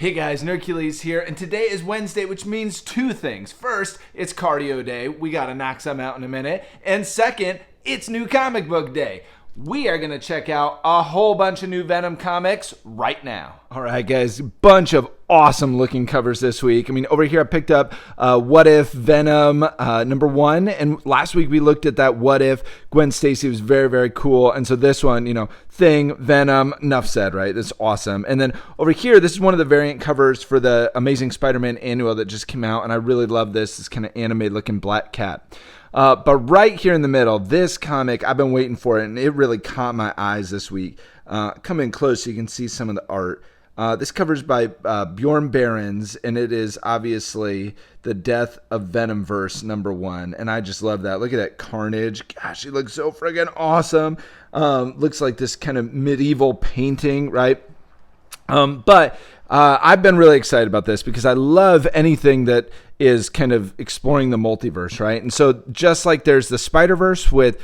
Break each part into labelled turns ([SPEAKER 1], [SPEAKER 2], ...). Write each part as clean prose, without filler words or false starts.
[SPEAKER 1] Hey guys, Nercules here, and today is Wednesday, which means two things. First, it's cardio day. We gotta knock some out in a minute. And second, it's new comic book day. We are gonna check out a whole bunch of new Venom comics right now. All right, guys, bunch of awesome looking covers this week. I mean, over here I picked up What If Venom #1, and last week we looked at that What If Gwen Stacy. Was very, very cool. And so this one, Thing, Venom, enough said, right? That's awesome. And then over here, this is one of the variant covers for the Amazing Spider-Man annual that just came out, and I really love this kind of animated looking black cat. But right here in the middle, this comic, I've been waiting for it, and it really caught my eyes this week. Come in close so you can see some of the art. This cover's by Bjorn Behrens, and it is obviously the death of Venomverse #1, and I just love that. Look at that Carnage. Gosh, he looks so friggin' awesome. Looks like this kind of medieval painting, right? But I've been really excited about this because I love anything that is kind of exploring the multiverse, right? And so just like there's the Spider-Verse with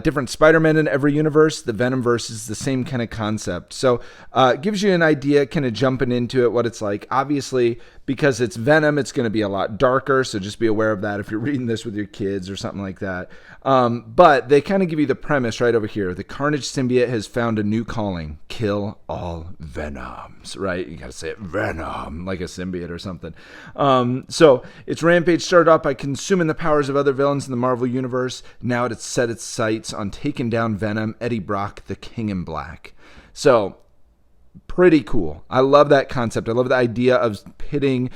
[SPEAKER 1] different Spider-Men in every universe, the Venomverse is the same kind of concept. So it gives you an idea, kind of jumping into it, what it's like. Obviously, because it's Venom, it's going to be a lot darker, so just be aware of that if you're reading this with your kids or something like that. But they kind of give you the premise right over here. The Carnage symbiote has found a new calling: kill all Venoms, right? You got to say it Venom, like a symbiote or something. So its rampage started off by consuming the powers of other villains in the Marvel Universe. Now it's set its sights on taking down Venom, Eddie Brock, the King in Black. So pretty cool. I love that concept. I love the idea of pitting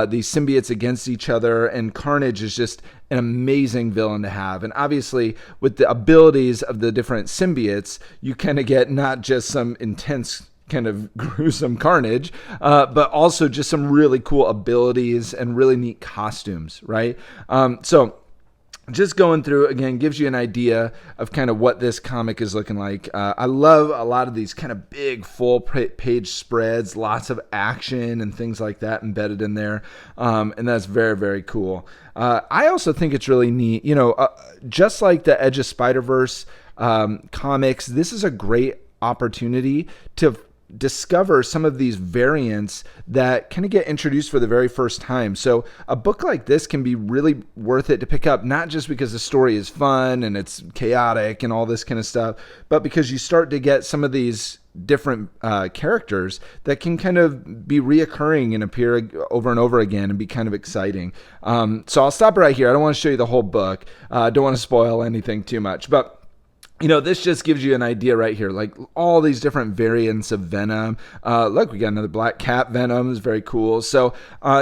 [SPEAKER 1] these symbiotes against each other, and Carnage is just an amazing villain to have. And obviously, with the abilities of the different symbiotes, you kind of get not just some intense kind of gruesome carnage, but also just some really cool abilities and really neat costumes, right? So just going through, again, gives you an idea of kind of what this comic is looking like. I love a lot of these kind of big full-page spreads, lots of action and things like that embedded in there, and that's very, very cool. I also think it's really neat. Just like the Edge of Spider-Verse comics, this is a great opportunity to discover some of these variants that kind of get introduced for the very first time. So a book like this can be really worth it to pick up, not just because the story is fun and it's chaotic and all this kind of stuff, but because you start to get some of these different characters that can kind of be reoccurring and appear over and over again and be kind of exciting. So I'll stop right here. I don't want to show you the whole book. Don't want to spoil anything too much, but this just gives you an idea right here, like all these different variants of Venom. Look, we got another Black Cat Venom. It's very cool. So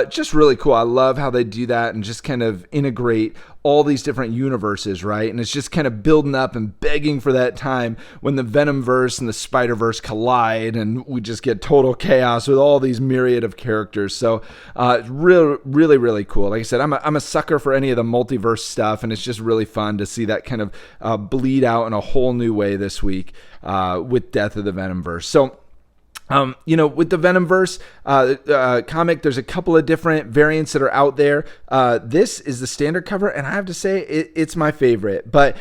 [SPEAKER 1] just really cool. I love how they do that and just kind of integrate all these different universes, right? And it's just kind of building up and begging for that time when the Venomverse and the Spider-Verse collide and we just get total chaos with all these myriad of characters. So it's really, really, really cool. Like I said, I'm a sucker for any of the multiverse stuff, and it's just really fun to see that kind of bleed out in a whole new way this week with Death of the Venomverse. So with the Venomverse comic, there's a couple of different variants that are out there. This is the standard cover, and I have to say it's my favorite. But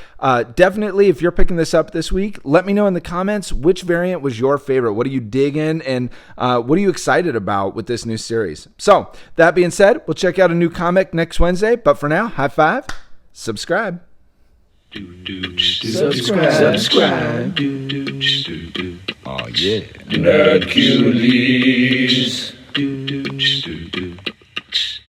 [SPEAKER 1] definitely, if you're picking this up this week, let me know in the comments which variant was your favorite. What are you digging, and what are you excited about with this new series? So that being said, we'll check out a new comic next Wednesday. But for now, high five, subscribe. Subscribe.
[SPEAKER 2] Oh yeah.
[SPEAKER 3] Nercules.